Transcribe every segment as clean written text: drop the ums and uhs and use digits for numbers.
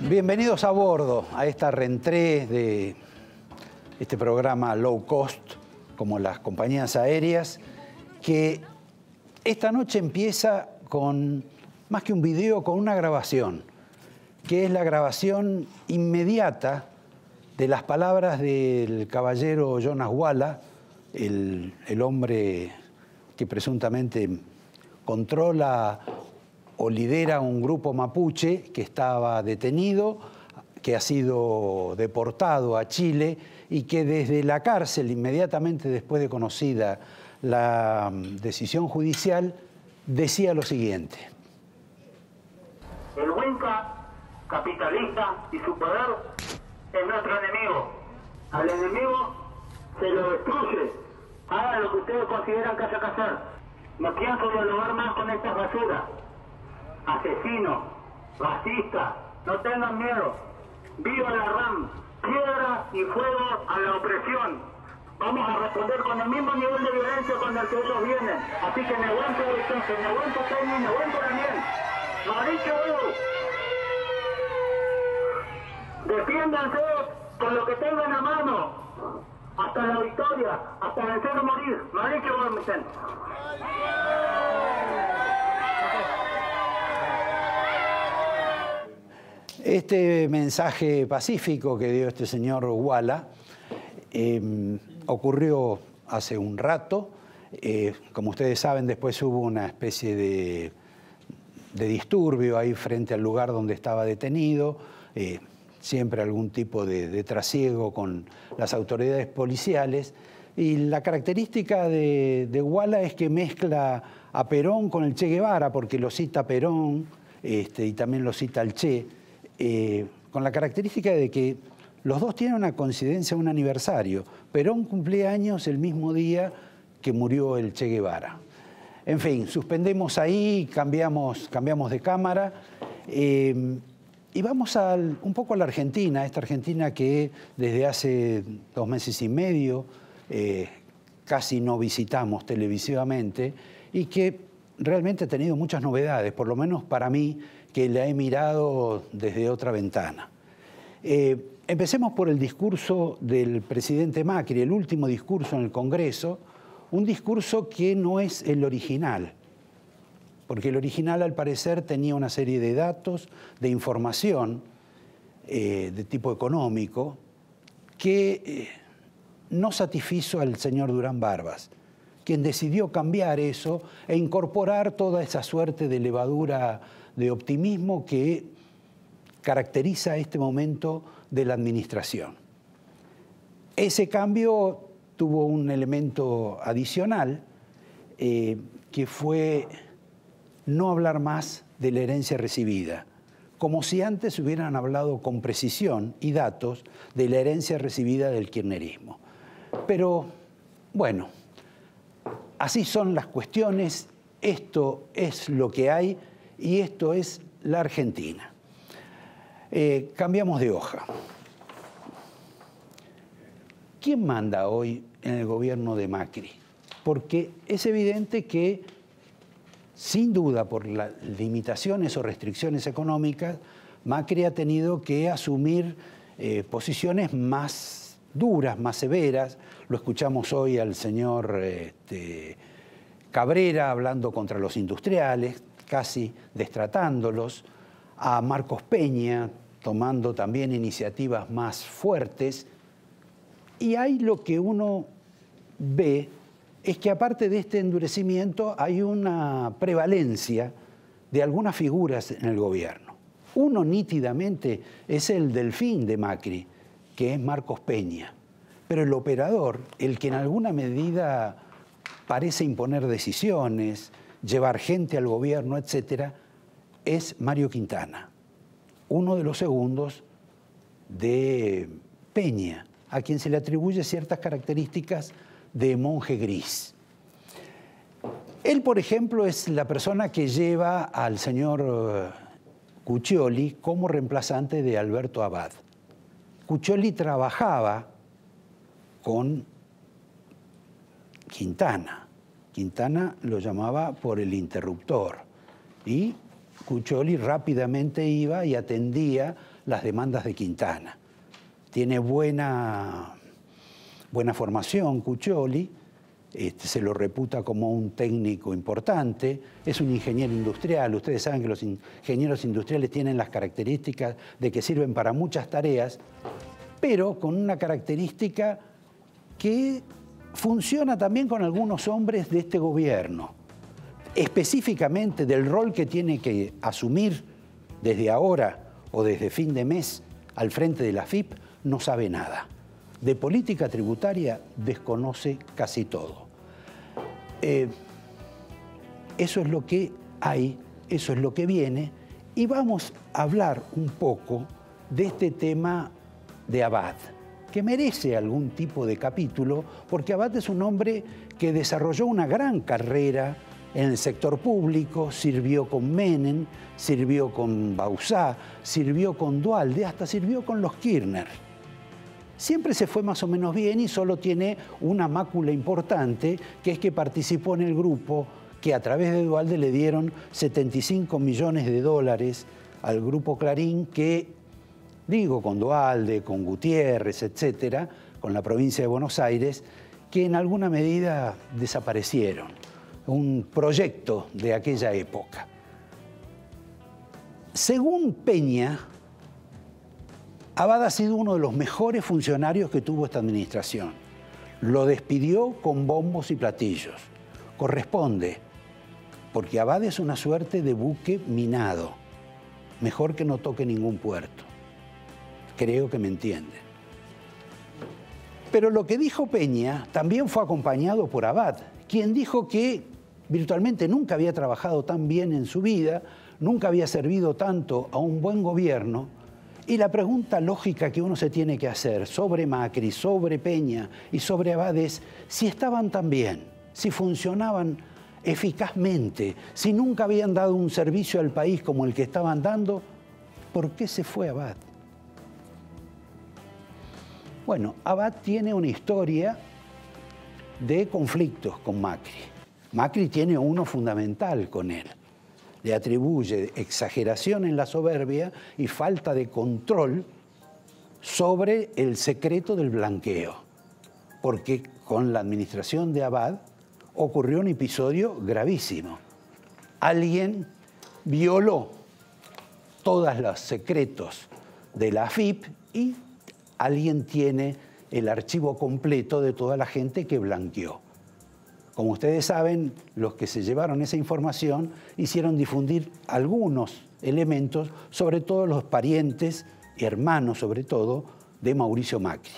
Bienvenidos a bordo, a esta reentrée de este programa low cost, como las compañías aéreas, que esta noche empieza con, más que un video, con una grabación, que es la grabación inmediata de las palabras del caballero Jonas Walla, el hombre que presuntamente controla o lidera un grupo mapuche que estaba detenido, que ha sido deportado a Chile y que desde la cárcel, inmediatamente después de conocida la decisión judicial, decía lo siguiente. El Winca capitalista y su poder es nuestro enemigo. Al enemigo se lo destruye. Hagan lo que ustedes consideran que haya que hacer. No pienso dialogar más con estas basuras. Asesinos, racistas, no tengan miedo. ¡Viva la RAM! Piedra y fuego a la opresión. Vamos a responder con el mismo nivel de violencia con el que ellos vienen. Así que me aguanto el jefe, me aguanto Peña, me aguanto Daniel. ¡Maricho! Defiéndanse con lo que tengan a mano. Hasta la victoria, hasta vencer o morir. ¡Maricho! Este mensaje pacífico que dio este señor Walla ocurrió hace un rato. Como ustedes saben, después hubo una especie de disturbio ahí frente al lugar donde estaba detenido. Siempre algún tipo de trasiego con las autoridades policiales. Y la característica de Walla es que mezcla a Perón con el Che Guevara, porque lo cita Perón y también lo cita el Che. Con la característica de que los dos tienen una coincidencia, un aniversario. Perón cumplía años el mismo día que murió el Che Guevara. En fin, suspendemos ahí, cambiamos de cámara y vamos un poco a la Argentina, esta Argentina que desde hace 2 meses y medio casi no visitamos televisivamente y que realmente ha tenido muchas novedades, por lo menos para mí, que la he mirado desde otra ventana. Empecemos por el discurso del presidente Macri, el último discurso en el Congreso, un discurso que no es el original, porque el original al parecer tenía una serie de datos, de información de tipo económico, que no satisfizo al señor Durán Barbas, quien decidió cambiar eso e incorporar toda esa suerte de levadura de optimismo que caracteriza este momento de la administración. Ese cambio tuvo un elemento adicional que fue no hablar más de la herencia recibida, como si antes hubieran hablado con precisión y datos de la herencia recibida del kirchnerismo. Pero, bueno, así son las cuestiones, esto es lo que hay y esto es la Argentina. Cambiamos de hoja. ¿Quién manda hoy en el gobierno de Macri? Porque es evidente que, sin duda, por las limitaciones o restricciones económicas, Macri ha tenido que asumir posiciones más duras, más severas. Lo escuchamos hoy al señor Cabrera hablando contra los industriales, casi destratándolos, a Marcos Peña tomando también iniciativas más fuertes. Y ahí lo que uno ve es que aparte de este endurecimiento hay una prevalencia de algunas figuras en el gobierno. Uno nítidamente es el delfín de Macri, que es Marcos Peña. Pero el operador, el que en alguna medida parece imponer decisiones, llevar gente al gobierno, etcétera, es Mario Quintana, uno de los segundos de Peña, a quien se le atribuye ciertas características de monje gris. Él, por ejemplo, es la persona que lleva al señor Cuccioli como reemplazante de Alberto Abad. Cuccioli trabajaba con Quintana. Quintana lo llamaba por el interruptor y Cuccioli rápidamente iba y atendía las demandas de Quintana. Tiene buena formación Cuccioli, se lo reputa como un técnico importante, es un ingeniero industrial. Ustedes saben que los ingenieros industriales tienen las características de que sirven para muchas tareas, pero con una característica que funciona también con algunos hombres de este gobierno, específicamente del rol que tiene que asumir desde ahora o desde fin de mes al frente de la AFIP, no sabe nada. De política tributaria desconoce casi todo. Eso es lo que hay, eso es lo que viene, y vamos a hablar un poco de este tema de Abad, que merece algún tipo de capítulo, porque Abad es un hombre que desarrolló una gran carrera en el sector público, sirvió con Menem, sirvió con Bauzá, sirvió con Duhalde, hasta sirvió con los Kirchner. Siempre se fue más o menos bien y solo tiene una mácula importante, que es que participó en el grupo que a través de Duhalde le dieron 75 millones de dólares al grupo Clarín, que, digo, con Duhalde, con Gutiérrez, etcétera, con la provincia de Buenos Aires, que en alguna medida desaparecieron. Un proyecto de aquella época. Según Peña, Abad ha sido uno de los mejores funcionarios que tuvo esta administración. Lo despidió con bombos y platillos. Corresponde, porque Abad es una suerte de buque minado. Mejor que no toque ningún puerto. Creo que me entienden. Pero lo que dijo Peña también fue acompañado por Abad, quien dijo que virtualmente nunca había trabajado tan bien en su vida, nunca había servido tanto a un buen gobierno. Y la pregunta lógica que uno se tiene que hacer sobre Macri, sobre Peña y sobre Abad es si estaban tan bien, si funcionaban eficazmente, si nunca habían dado un servicio al país como el que estaban dando, ¿por qué se fue Abad? Bueno, Abad tiene una historia de conflictos con Macri. Macri tiene uno fundamental con él. Le atribuye exageración en la soberbia y falta de control sobre el secreto del blanqueo. Porque con la administración de Abad ocurrió un episodio gravísimo. Alguien violó todos los secretos de la AFIP y alguien tiene el archivo completo de toda la gente que blanqueó. Como ustedes saben, los que se llevaron esa información hicieron difundir algunos elementos, sobre todo los parientes, hermanos sobre todo, de Mauricio Macri.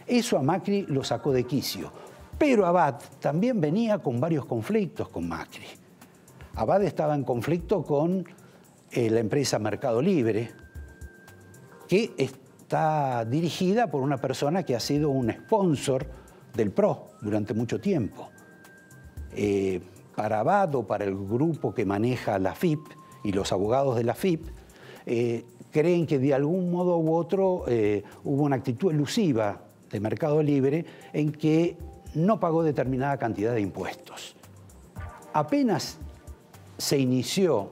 Eso a Macri lo sacó de quicio. Pero Abad también venía con varios conflictos con Macri. Abad estaba en conflicto con la empresa Mercado Libre, que está dirigida por una persona que ha sido un sponsor del PRO durante mucho tiempo. Para Abad o para el grupo que maneja la AFIP y los abogados de la AFIP, creen que de algún modo u otro hubo una actitud elusiva de Mercado Libre en que no pagó determinada cantidad de impuestos. Apenas se inició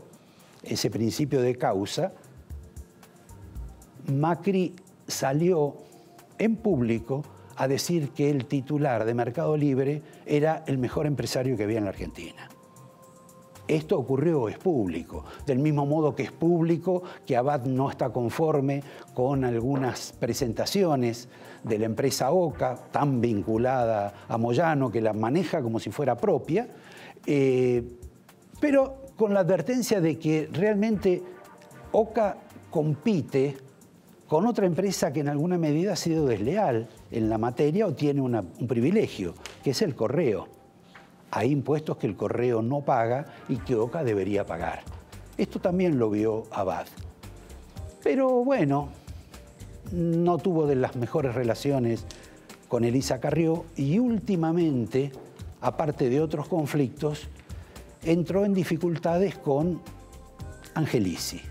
ese principio de causa, Macri salió en público a decir que el titular de Mercado Libre era el mejor empresario que había en la Argentina. Esto ocurrió, es público, del mismo modo que es público que Abad no está conforme con algunas presentaciones de la empresa OCA, tan vinculada a Moyano, que la maneja como si fuera propia, pero con la advertencia de que realmente OCA compite con otra empresa que en alguna medida ha sido desleal en la materia o tiene un privilegio, que es el correo. Hay impuestos que el correo no paga y que OCA debería pagar. Esto también lo vio Abad. Pero bueno, no tuvo de las mejores relaciones con Elisa Carrió y últimamente, aparte de otros conflictos, entró en dificultades con Angelici.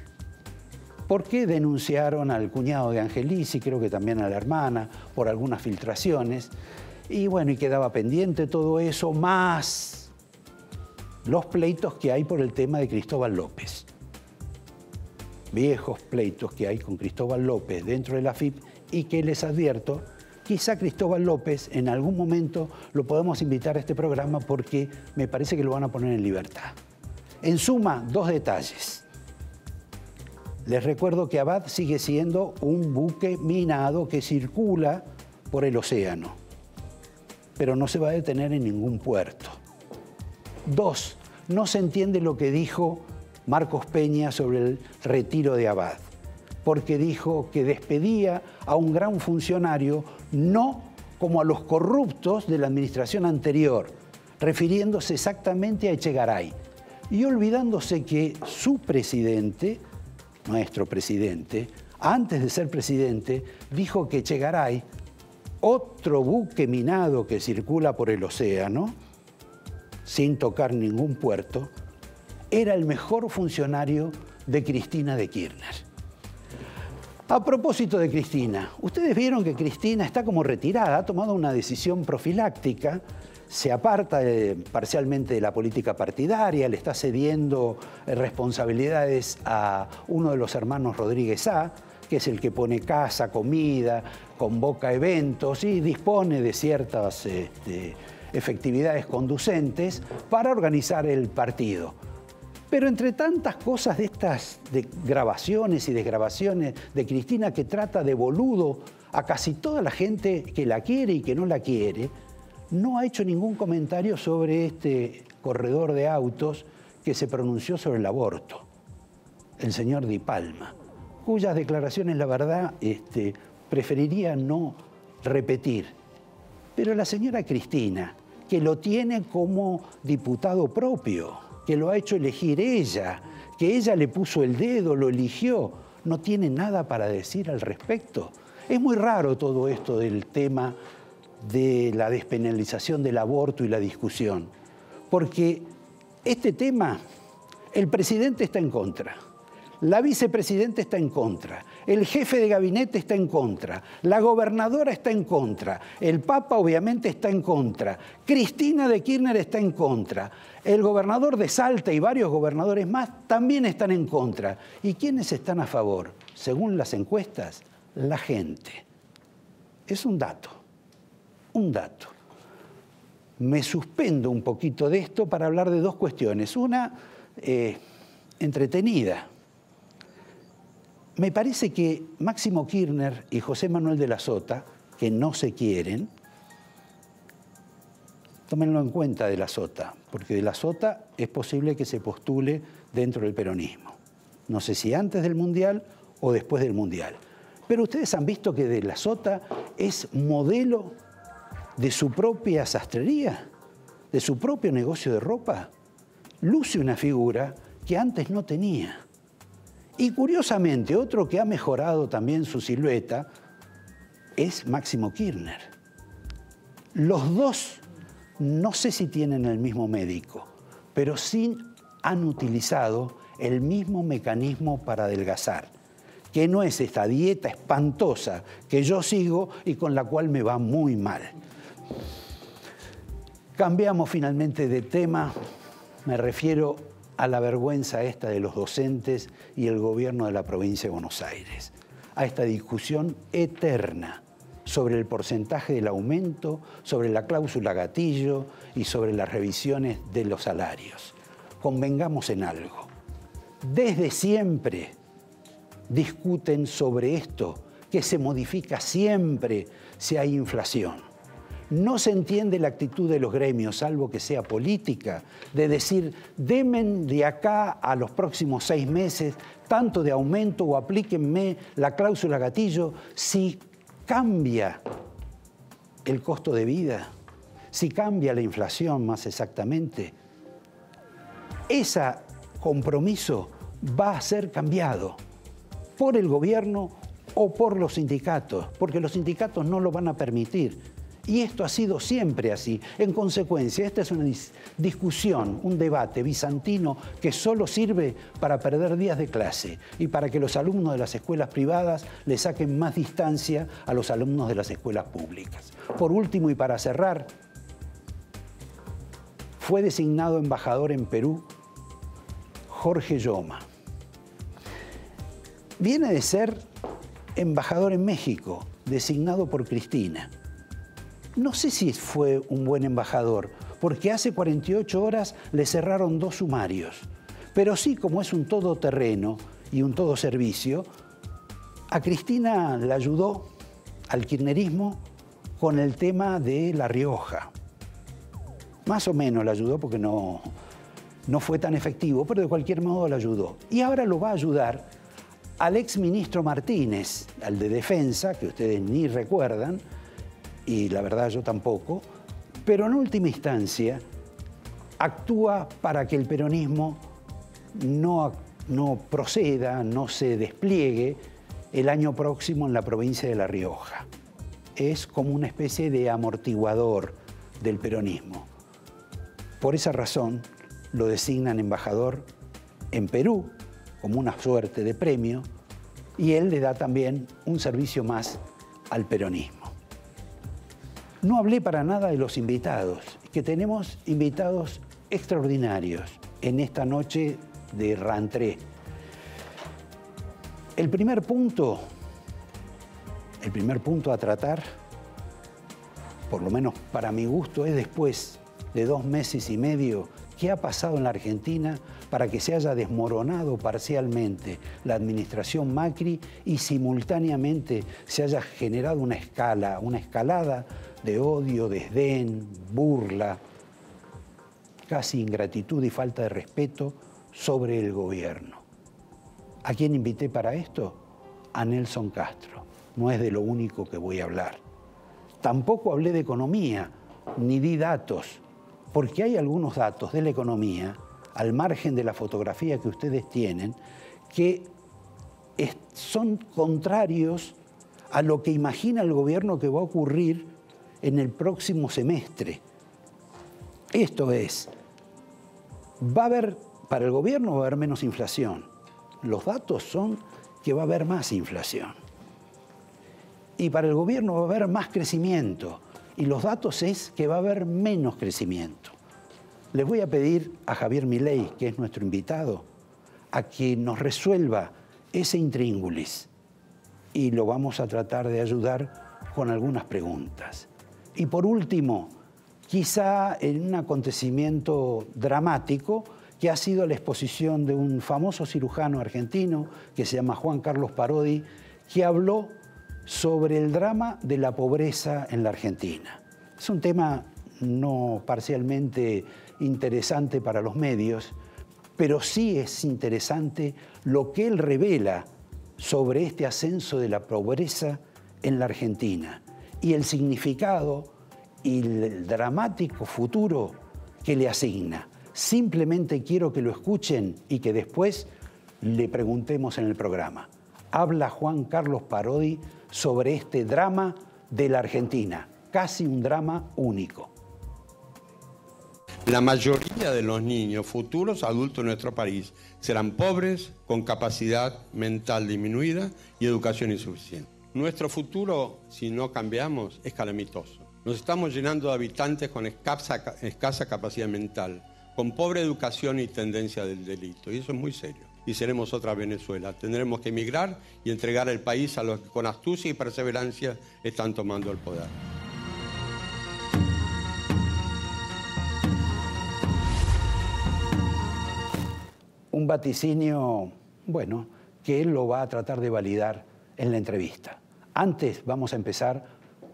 Porque denunciaron al cuñado de Angelici, creo que también a la hermana, por algunas filtraciones. Y bueno, y quedaba pendiente todo eso, más los pleitos que hay por el tema de Cristóbal López. viejos pleitos que hay con Cristóbal López dentro de la AFIP y que les advierto, quizá Cristóbal López en algún momento lo podemos invitar a este programa porque me parece que lo van a poner en libertad. En suma, 2 detalles. Les recuerdo que Abad sigue siendo un buque minado que circula por el océano, pero no se va a detener en ningún puerto. 2, no se entiende lo que dijo Marcos Peña sobre el retiro de Abad, porque dijo que despedía a un gran funcionario, no como a los corruptos de la administración anterior, refiriéndose exactamente a Echegaray, y olvidándose que su presidente, nuestro presidente, antes de ser presidente, dijo que Echegaray, otro buque minado que circula por el océano, sin tocar ningún puerto, era el mejor funcionario de Cristina de Kirchner. A propósito de Cristina, ustedes vieron que Cristina está como retirada, ha tomado una decisión profiláctica, se aparta parcialmente de la política partidaria, le está cediendo responsabilidades a uno de los hermanos Rodríguez A., que es el que pone casa, comida, convoca eventos y dispone de ciertas efectividades conducentes para organizar el partido. Pero entre tantas cosas de estas de grabaciones y desgrabaciones de Cristina, que trata de boludo a casi toda la gente que la quiere y que no la quiere, no ha hecho ningún comentario sobre este corredor de autos que se pronunció sobre el aborto, el señor Di Palma, cuyas declaraciones, la verdad, preferiría no repetir. Pero la señora Cristina, que lo tiene como diputado propio, que lo ha hecho elegir ella, que ella le puso el dedo, lo eligió, no tiene nada para decir al respecto. Es muy raro todo esto del tema de la despenalización del aborto y la discusión, porque este tema, el presidente está en contra, la vicepresidenta está en contra, el jefe de gabinete está en contra, la gobernadora está en contra, el Papa obviamente está en contra, Cristina de Kirchner está en contra, el gobernador de Salta y varios gobernadores más también están en contra. ¿Y quiénes están a favor? Según las encuestas, la gente. Es un dato, un dato. Me suspendo un poquito de esto para hablar de 2 cuestiones. Una, entretenida. Me parece que Máximo Kirchner y José Manuel de la Sota, que no se quieren, tómenlo en cuenta de la Sota, porque de la Sota es posible que se postule dentro del peronismo. No sé si antes del Mundial o después del Mundial. Pero ustedes han visto que de la Sota es modelo de su propia sastrería, de su propio negocio de ropa. Luce una figura que antes no tenía. Y curiosamente, otro que ha mejorado también su silueta es Máximo Kirchner. Los dos, no sé si tienen el mismo médico, pero sí han utilizado el mismo mecanismo para adelgazar, que no es esta dieta espantosa que yo sigo y con la cual me va muy mal. Cambiamos finalmente de tema, me refiero a la vergüenza esta de los docentes y el gobierno de la provincia de Buenos Aires, a esta discusión eterna sobre el porcentaje del aumento, sobre la cláusula gatillo y sobre las revisiones de los salarios. Convengamos en algo, desde siempre discuten sobre esto, que se modifica siempre si hay inflación. No se entiende la actitud de los gremios, salvo que sea política, de decir, denme de acá a los próximos 6 meses tanto de aumento o aplíquenme la cláusula gatillo si cambia el costo de vida, si cambia la inflación más exactamente. Ese compromiso va a ser cambiado por el gobierno o por los sindicatos, porque los sindicatos no lo van a permitir. Y esto ha sido siempre así. En consecuencia, esta es una discusión, un debate bizantino que solo sirve para perder días de clase y para que los alumnos de las escuelas privadas le saquen más distancia a los alumnos de las escuelas públicas. Por último, y para cerrar, fue designado embajador en Perú Jorge Yoma. Viene de ser embajador en México, designado por Cristina. No sé si fue un buen embajador, porque hace 48 horas le cerraron 2 sumarios. Pero sí, como es un todoterreno y un todo servicio, a Cristina le ayudó al kirchnerismo con el tema de La Rioja. Más o menos le ayudó porque no fue tan efectivo, pero de cualquier modo le ayudó. Y ahora lo va a ayudar al exministro Martínez, al de Defensa, que ustedes ni recuerdan, y la verdad yo tampoco, pero en última instancia actúa para que el peronismo no proceda, no se despliegue el año próximo en la provincia de La Rioja. Es como una especie de amortiguador del peronismo. Por esa razón lo designan embajador en Perú, como una suerte de premio, y él le da también un servicio más al peronismo. No hablé para nada de los invitados, que tenemos invitados extraordinarios en esta noche de rentrée. El primer punto a tratar, por lo menos para mi gusto, es después de 2 meses y medio, ¿qué ha pasado en la Argentina para que se haya desmoronado parcialmente la administración Macri y simultáneamente se haya generado una escalada de odio, desdén, burla, casi ingratitud y falta de respeto sobre el gobierno? ¿A quién invité para esto? A Nelson Castro. No es de lo único que voy a hablar. Tampoco hablé de economía, ni di datos, porque hay algunos datos de la economía, al margen de la fotografía que ustedes tienen, que son contrarios a lo que imagina el gobierno que va a ocurrir en el próximo semestre. Esto es, para el gobierno va a haber menos inflación. Los datos son que va a haber más inflación. Y para el gobierno va a haber más crecimiento. Y los datos es que va a haber menos crecimiento. Les voy a pedir a Javier Milei, que es nuestro invitado, a que nos resuelva ese intríngulis. Y lo vamos a tratar de ayudar con algunas preguntas. Y por último, quizá en un acontecimiento dramático, que ha sido la exposición de un famoso cirujano argentino que se llama Juan Carlos Parodi, que habló sobre el drama de la pobreza en la Argentina. Es un tema no parcialmente interesante para los medios, pero sí es interesante lo que él revela sobre este ascenso de la pobreza en la Argentina y el significado y el dramático futuro que le asigna. Simplemente quiero que lo escuchen y que después le preguntemos en el programa. Habla Juan Carlos Parodi sobre este drama de la Argentina, casi un drama único. La mayoría de los niños, futuros adultos de nuestro país, serán pobres, con capacidad mental disminuida y educación insuficiente. Nuestro futuro, si no cambiamos, es calamitoso. Nos estamos llenando de habitantes con escasa capacidad mental, con pobre educación y tendencia del delito, y eso es muy serio. Y seremos otra Venezuela. Tendremos que emigrar y entregar el país a los que con astucia y perseverancia están tomando el poder. Un vaticinio, bueno, que él lo va a tratar de validar en la entrevista. Antes vamos a empezar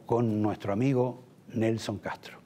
con nuestro amigo Nelson Castro.